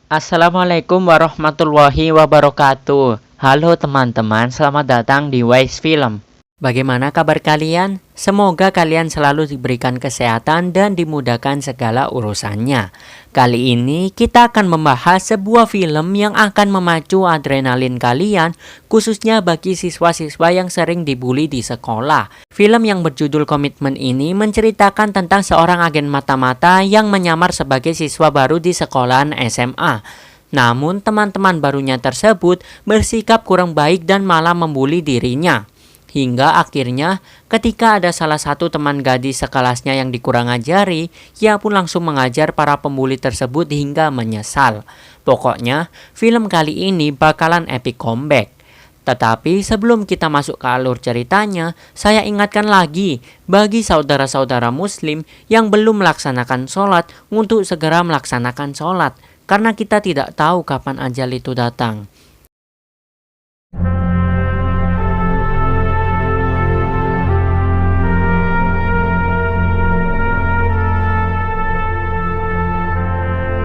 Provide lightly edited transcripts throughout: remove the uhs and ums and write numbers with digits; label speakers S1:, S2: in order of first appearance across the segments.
S1: Assalamualaikum warahmatullahi wabarakatuh. Halo teman-teman, selamat datang di Wise Film. Bagaimana kabar kalian? Semoga kalian selalu diberikan kesehatan dan dimudahkan segala urusannya. Kali ini kita akan membahas sebuah film yang akan memacu adrenalin kalian, khususnya bagi siswa-siswa yang sering dibully di sekolah. Film yang berjudul Komitmen ini menceritakan tentang seorang agen mata-mata yang menyamar sebagai siswa baru di sekolahan SMA. Namun teman-teman barunya tersebut bersikap kurang baik dan malah membuli dirinya. Hingga akhirnya ketika ada salah satu teman gadis sekelasnya yang dikurang ajari, ia pun langsung mengajar para pembuli tersebut hingga menyesal. Pokoknya film kali ini bakalan epic comeback. Tetapi sebelum kita masuk ke alur ceritanya, saya ingatkan lagi bagi saudara-saudara muslim yang belum melaksanakan sholat untuk segera melaksanakan sholat, karena kita tidak tahu kapan ajal itu datang.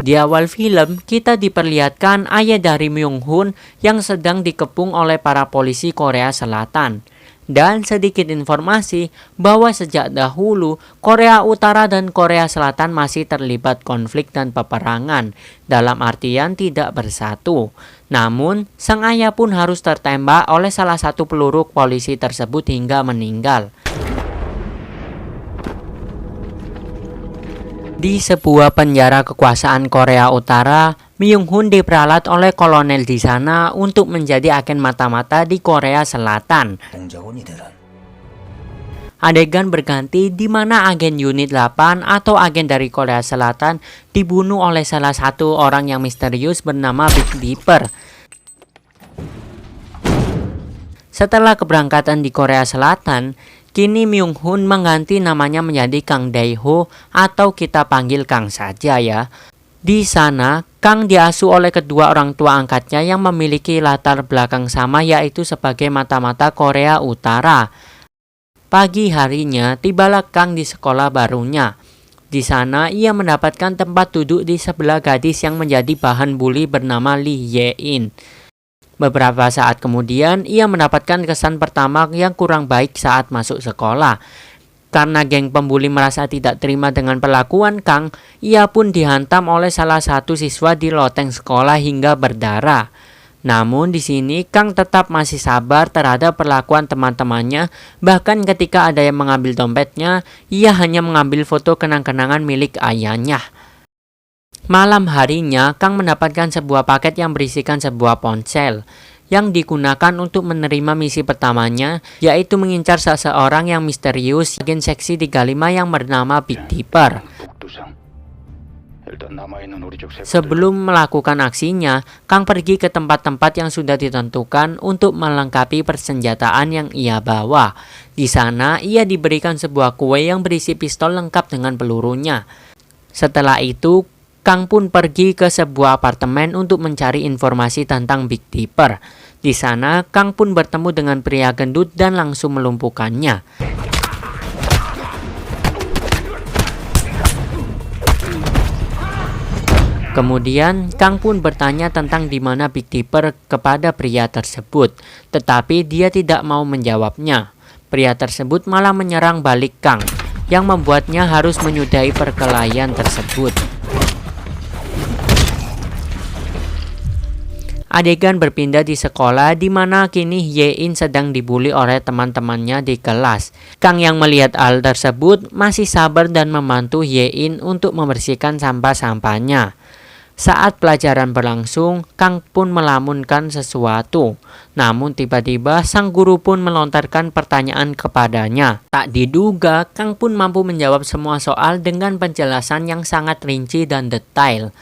S1: Di awal film, kita diperlihatkan ayah dari Myung Hun yang sedang dikepung oleh para polisi Korea Selatan. Dan sedikit informasi bahwa sejak dahulu Korea Utara dan Korea Selatan masih terlibat konflik dan peperangan, dalam artian tidak bersatu. Namun, sang ayah pun harus tertembak oleh salah satu peluru polisi tersebut hingga meninggal. Di sebuah penjara kekuasaan Korea Utara, Myung Hun diperalat oleh kolonel di sana untuk menjadi agen mata-mata di Korea Selatan. Adegan berganti di mana agen unit 8 atau agen dari Korea Selatan dibunuh oleh salah satu orang yang misterius bernama Big Dipper. Setelah keberangkatan di Korea Selatan, kini Myung Hun mengganti namanya menjadi Kang Dae-ho atau kita panggil Kang saja ya. Di sana, Kang diasuh oleh kedua orang tua angkatnya yang memiliki latar belakang sama, yaitu sebagai mata-mata Korea Utara. Pagi harinya, tibalah Kang di sekolah barunya. Di sana, ia mendapatkan tempat duduk di sebelah gadis yang menjadi bahan bully bernama Lee Ye-in. Beberapa saat kemudian, ia mendapatkan kesan pertama yang kurang baik saat masuk sekolah. Karena geng pembuli merasa tidak terima dengan perlakuan Kang, ia pun dihantam oleh salah satu siswa di loteng sekolah hingga berdarah. Namun di sini Kang tetap masih sabar terhadap perlakuan teman-temannya, bahkan ketika ada yang mengambil dompetnya, ia hanya mengambil foto kenang-kenangan milik ayahnya. Malam harinya, Kang mendapatkan sebuah paket yang berisikan sebuah ponsel yang digunakan untuk menerima misi pertamanya, yaitu mengincar seseorang yang misterius, agen seksi 35 yang bernama Big Dipper. Sebelum melakukan aksinya, Kang pergi ke tempat-tempat yang sudah ditentukan untuk melengkapi persenjataan yang ia bawa. Di sana, ia diberikan sebuah kue yang berisi pistol lengkap dengan pelurunya. Setelah itu, Kang pun pergi ke sebuah apartemen untuk mencari informasi tentang Big Dipper. Di sana, Kang pun bertemu dengan pria gendut dan langsung melumpuhkannya. Kemudian, Kang pun bertanya tentang di mana Big Dipper kepada pria tersebut, tetapi dia tidak mau menjawabnya. Pria tersebut malah menyerang balik Kang, yang membuatnya harus menyudahi perkelahian tersebut. Adegan berpindah di sekolah di mana kini Ye-in sedang dibully oleh teman-temannya di kelas. Kang yang melihat hal tersebut masih sabar dan membantu Ye-in untuk membersihkan sampah-sampahnya. Saat pelajaran berlangsung, Kang pun melamunkan sesuatu. Namun tiba-tiba sang guru pun melontarkan pertanyaan kepadanya. Tak diduga, Kang pun mampu menjawab semua soal dengan penjelasan yang sangat rinci dan detail.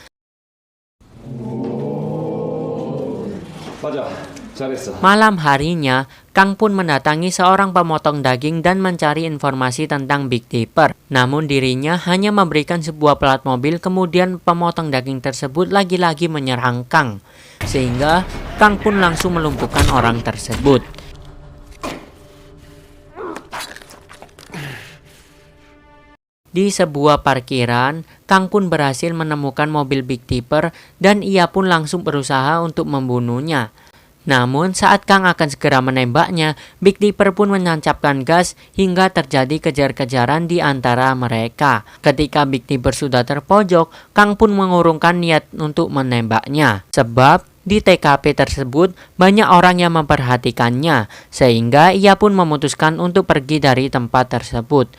S1: Malam harinya, Kang pun mendatangi seorang pemotong daging dan mencari informasi tentang Big Dipper. Namun dirinya hanya memberikan sebuah plat mobil, kemudian pemotong daging tersebut lagi-lagi menyerang Kang. Sehingga Kang pun langsung melumpuhkan orang tersebut. Di sebuah parkiran, Kang pun berhasil menemukan mobil Big Dipper dan ia pun langsung berusaha untuk membunuhnya. Namun saat Kang akan segera menembaknya, Big Dipper pun menancapkan gas hingga terjadi kejar-kejaran di antara mereka. Ketika Big Dipper sudah terpojok, Kang pun mengurungkan niat untuk menembaknya. Sebab di TKP tersebut banyak orang yang memperhatikannya, sehingga ia pun memutuskan untuk pergi dari tempat tersebut.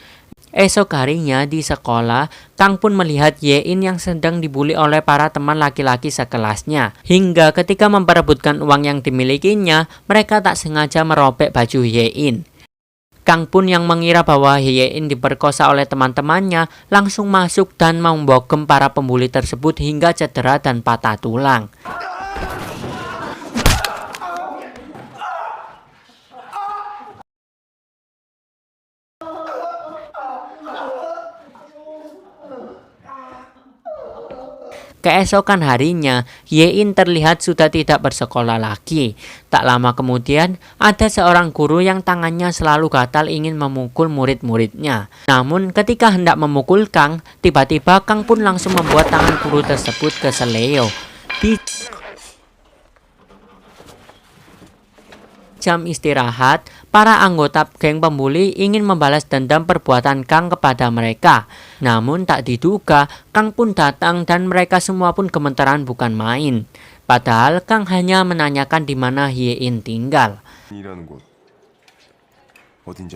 S1: Esok harinya di sekolah, Kang pun melihat Ye-in yang sedang dibully oleh para teman laki-laki sekelasnya. Hingga ketika memperebutkan uang yang dimilikinya, mereka tak sengaja merobek baju Ye-in. Kang pun yang mengira bahwa Ye-in diperkosa oleh teman-temannya, langsung masuk dan membogem para pembuli tersebut hingga cedera dan patah tulang. Keesokan harinya, Ye-in terlihat sudah tidak bersekolah lagi. Tak lama kemudian, ada seorang guru yang tangannya selalu gatal ingin memukul murid-muridnya. Namun ketika hendak memukul Kang, tiba-tiba Kang pun langsung membuat tangan guru tersebut keseleo. Di jam istirahat, para anggota geng pembuli ingin membalas dendam perbuatan Kang kepada mereka. Namun tak diduga, Kang pun datang dan mereka semua pun gemetaran bukan main. Padahal Kang hanya menanyakan di mana Ye-in tinggal.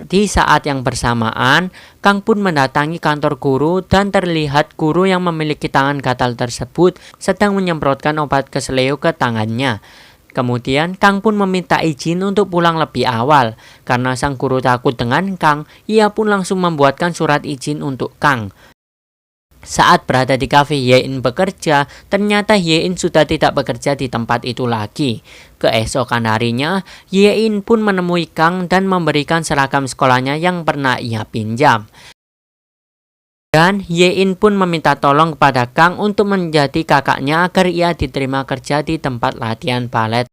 S1: Di saat yang bersamaan, Kang pun mendatangi kantor guru dan terlihat guru yang memiliki tangan gatal tersebut sedang menyemprotkan obat keseleo ke tangannya. Kemudian Kang pun meminta izin untuk pulang lebih awal. Karena sang guru takut dengan Kang, ia pun langsung membuatkan surat izin untuk Kang. Saat berada di kafe Ye-in bekerja, ternyata Ye-in sudah tidak bekerja di tempat itu lagi. Keesokan harinya, Ye-in pun menemui Kang dan memberikan seragam sekolahnya yang pernah ia pinjam. Dan Ye-in pun meminta tolong kepada Kang untuk menjadi kakaknya agar ia diterima kerja di tempat latihan balet.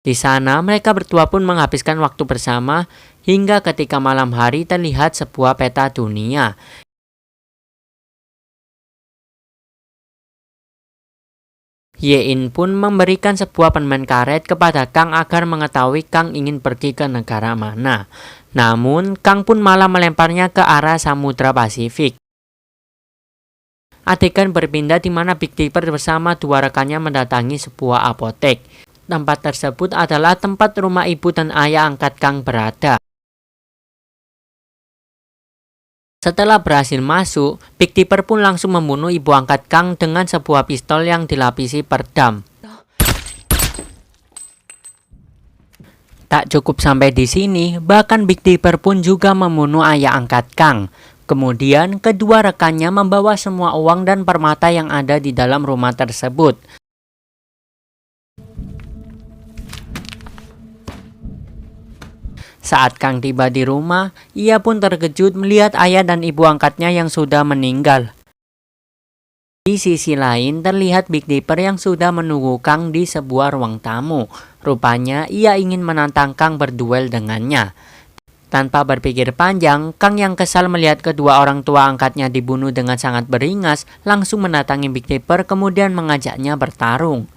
S1: Di sana mereka berdua pun menghabiskan waktu bersama hingga ketika malam hari terlihat sebuah peta dunia. Ye-in pun memberikan sebuah permen karet kepada Kang agar mengetahui Kang ingin pergi ke negara mana. Namun, Kang pun malah melemparnya ke arah Samudra Pasifik. Adegan berpindah di mana Big Dipper bersama dua rekannya mendatangi sebuah apotek. Tempat tersebut adalah tempat rumah ibu dan ayah angkat Kang berada. Setelah berhasil masuk, Big Dipper pun langsung membunuh ibu angkat Kang dengan sebuah pistol yang dilapisi perdam. Tak cukup sampai di sini, bahkan Big Dipper pun juga membunuh ayah angkat Kang. Kemudian, kedua rekannya membawa semua uang dan permata yang ada di dalam rumah tersebut. Saat Kang tiba di rumah, ia pun terkejut melihat ayah dan ibu angkatnya yang sudah meninggal. Di sisi lain, terlihat Big Dipper yang sudah menunggu Kang di sebuah ruang tamu. Rupanya, ia ingin menantang Kang berduel dengannya. Tanpa berpikir panjang, Kang yang kesal melihat kedua orang tua angkatnya dibunuh dengan sangat beringas, langsung mendatangi Big Dipper kemudian mengajaknya bertarung.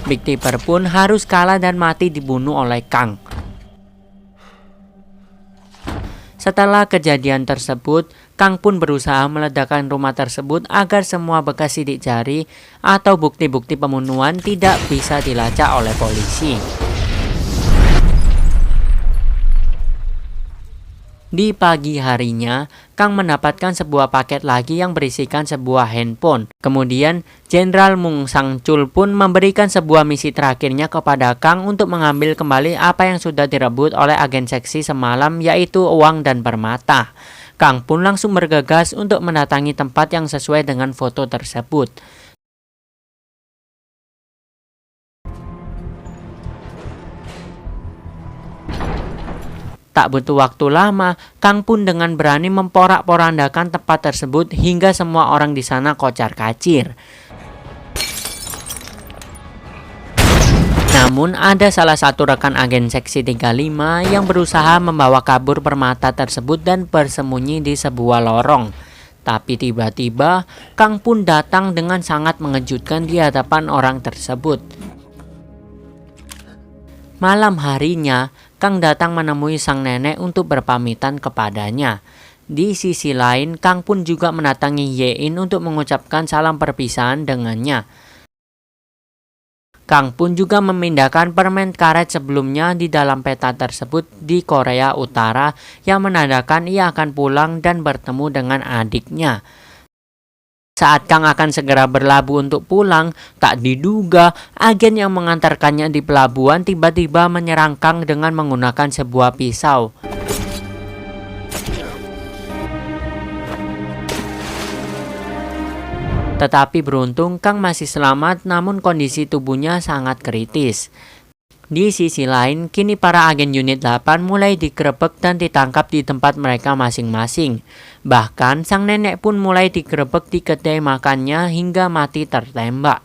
S1: Big Dipper pun harus kalah dan mati dibunuh oleh Kang. Setelah kejadian tersebut, Kang pun berusaha meledakkan rumah tersebut agar semua bekas sidik jari atau bukti-bukti pembunuhan tidak bisa dilacak oleh polisi. Di pagi harinya, Kang mendapatkan sebuah paket lagi yang berisikan sebuah handphone. Kemudian, Jenderal Mung Sang-chul pun memberikan sebuah misi terakhirnya kepada Kang untuk mengambil kembali apa yang sudah direbut oleh agen seksi semalam, yaitu uang dan permata. Kang pun langsung bergegas untuk mendatangi tempat yang sesuai dengan foto tersebut. Tak butuh waktu lama, Kang pun dengan berani memporak-porandakan tempat tersebut hingga semua orang di sana kocar-kacir. Namun ada salah satu rekan agen seksi 35 yang berusaha membawa kabur permata tersebut dan bersembunyi di sebuah lorong. Tapi tiba-tiba Kang pun datang dengan sangat mengejutkan di hadapan orang tersebut. Malam harinya, Kang datang menemui sang nenek untuk berpamitan kepadanya. Di sisi lain, Kang pun juga mendatangi Yein untuk mengucapkan salam perpisahan dengannya. Kang pun juga memindahkan permen karet sebelumnya di dalam peta tersebut di Korea Utara yang menandakan ia akan pulang dan bertemu dengan adiknya. Saat Kang akan segera berlabuh untuk pulang, tak diduga agen yang mengantarkannya di pelabuhan tiba-tiba menyerang Kang dengan menggunakan sebuah pisau. Tetapi beruntung Kang masih selamat, namun kondisi tubuhnya sangat kritis. Di sisi lain, kini para agen unit 8 mulai digerebek dan ditangkap di tempat mereka masing-masing. Bahkan sang nenek pun mulai digerebek di kedai makannya hingga mati tertembak.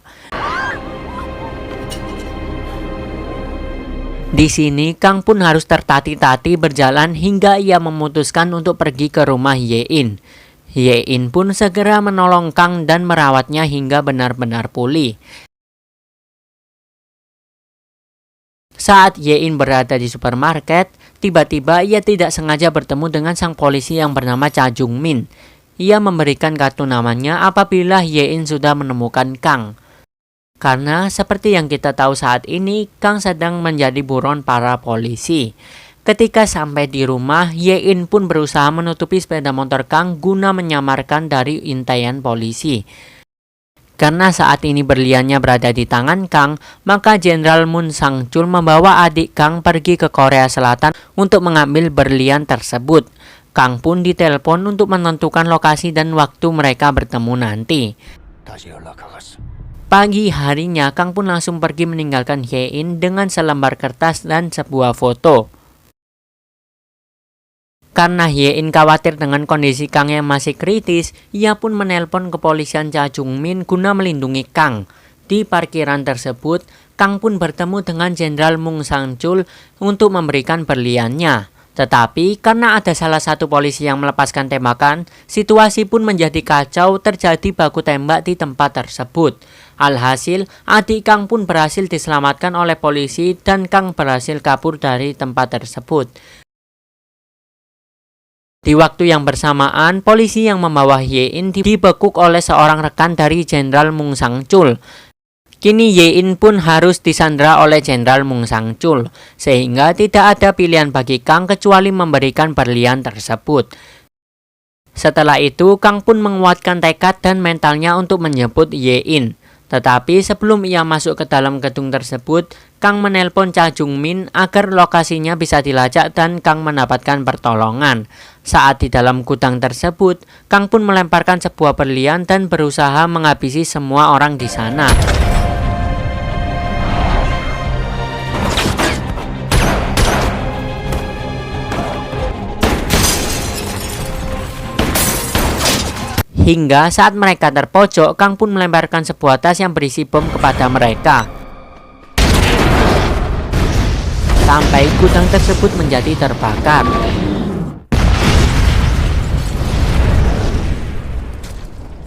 S1: Di sini Kang pun harus tertati-tati berjalan hingga ia memutuskan untuk pergi ke rumah Yein. Yein pun segera menolong Kang dan merawatnya hingga benar-benar pulih. Saat Yein berada di supermarket, tiba-tiba ia tidak sengaja bertemu dengan sang polisi yang bernama Cha Jung-min. Ia memberikan kartu namanya apabila Yein sudah menemukan Kang. Karena seperti yang kita tahu saat ini, Kang sedang menjadi buron para polisi. Ketika sampai di rumah, Yein pun berusaha menutupi sepeda motor Kang guna menyamarkan dari intaian polisi. Karena saat ini berliannya berada di tangan Kang, maka Jenderal Moon Sang-chul membawa adik Kang pergi ke Korea Selatan untuk mengambil berlian tersebut. Kang pun ditelepon untuk menentukan lokasi dan waktu mereka bertemu nanti. Pagi harinya, Kang pun langsung pergi meninggalkan Yein dengan selembar kertas dan sebuah foto. Karena Yein khawatir dengan kondisi Kang yang masih kritis, ia pun menelpon kepolisian Cha Jung-min guna melindungi Kang. Di parkiran tersebut, Kang pun bertemu dengan Jenderal Moon Sang-chul untuk memberikan berliannya. Tetapi karena ada salah satu polisi yang melepaskan tembakan, situasi pun menjadi kacau, terjadi baku tembak di tempat tersebut. Alhasil, adik Kang pun berhasil diselamatkan oleh polisi dan Kang berhasil kabur dari tempat tersebut. Di waktu yang bersamaan, polisi yang membawa Yein dibekuk oleh seorang rekan dari Jenderal Moon Sang-chul. Kini Yein pun harus disandra oleh Jenderal Moon Sang-chul, sehingga tidak ada pilihan bagi Kang kecuali memberikan berlian tersebut. Setelah itu, Kang pun menguatkan tekad dan mentalnya untuk menjemput Yein. Tetapi sebelum ia masuk ke dalam gedung tersebut, Kang menelpon Cha Jung-min agar lokasinya bisa dilacak dan Kang mendapatkan pertolongan. Saat di dalam gudang tersebut, Kang pun melemparkan sebuah berlian dan berusaha menghabisi semua orang di sana. Hingga saat mereka terpojok, Kang pun melemparkan sebuah tas yang berisi bom kepada mereka. Sampai gudang tersebut menjadi terbakar.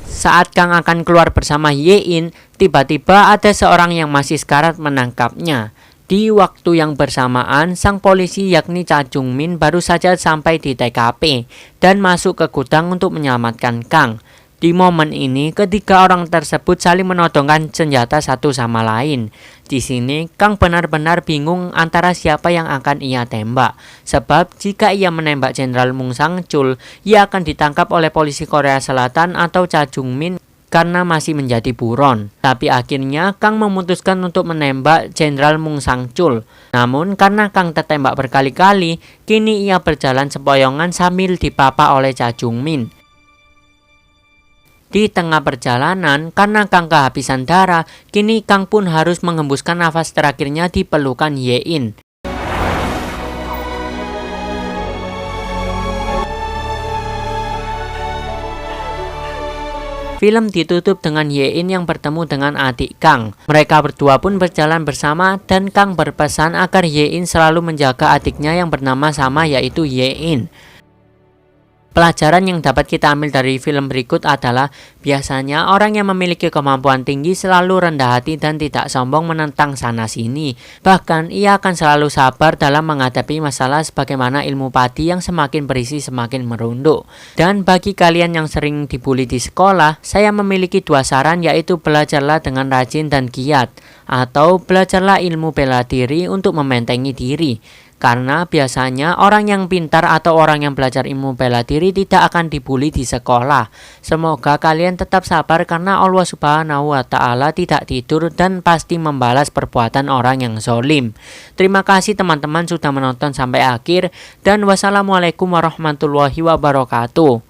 S1: Saat Kang akan keluar bersama Yein, tiba-tiba ada seorang yang masih sekarat menangkapnya. Di waktu yang bersamaan, sang polisi yakni Cha Jung-min baru saja sampai di TKP dan masuk ke gudang untuk menyelamatkan Kang. Di momen ini, ketiga orang tersebut saling menodongkan senjata satu sama lain. Di sini, Kang benar-benar bingung antara siapa yang akan ia tembak. Sebab jika ia menembak Jenderal Moon Sang-chul, ia akan ditangkap oleh polisi Korea Selatan atau Cha Jung-min karena masih menjadi buron. Tapi akhirnya Kang memutuskan untuk menembak Jenderal Moon Sang-chul. Namun karena Kang tertembak berkali-kali, kini ia berjalan sempoyongan sambil dipapa oleh Cha Jung-min. Di tengah perjalanan, karena Kang kehabisan darah, kini Kang pun harus mengembuskan nafas terakhirnya di pelukan Yein. Film ditutup dengan Yein yang bertemu dengan adik Kang. Mereka berdua pun berjalan bersama dan Kang berpesan agar Yein selalu menjaga adiknya yang bernama sama yaitu Yein. Pelajaran yang dapat kita ambil dari film berikut adalah biasanya orang yang memiliki kemampuan tinggi selalu rendah hati dan tidak sombong menentang sana-sini. Bahkan ia akan selalu sabar dalam menghadapi masalah sebagaimana ilmu padi yang semakin berisi semakin merunduk. Dan bagi kalian yang sering dibully di sekolah, saya memiliki 2 saran yaitu belajarlah dengan rajin dan giat atau belajarlah ilmu bela diri untuk membentengi diri. Karena biasanya orang yang pintar atau orang yang belajar ilmu bela diri tidak akan dibully di sekolah. Semoga kalian tetap sabar karena Allah Subhanahu wa Ta'ala tidak tidur dan pasti membalas perbuatan orang yang zolim. Terima kasih teman-teman sudah menonton sampai akhir dan wassalamualaikum warahmatullahi wabarakatuh.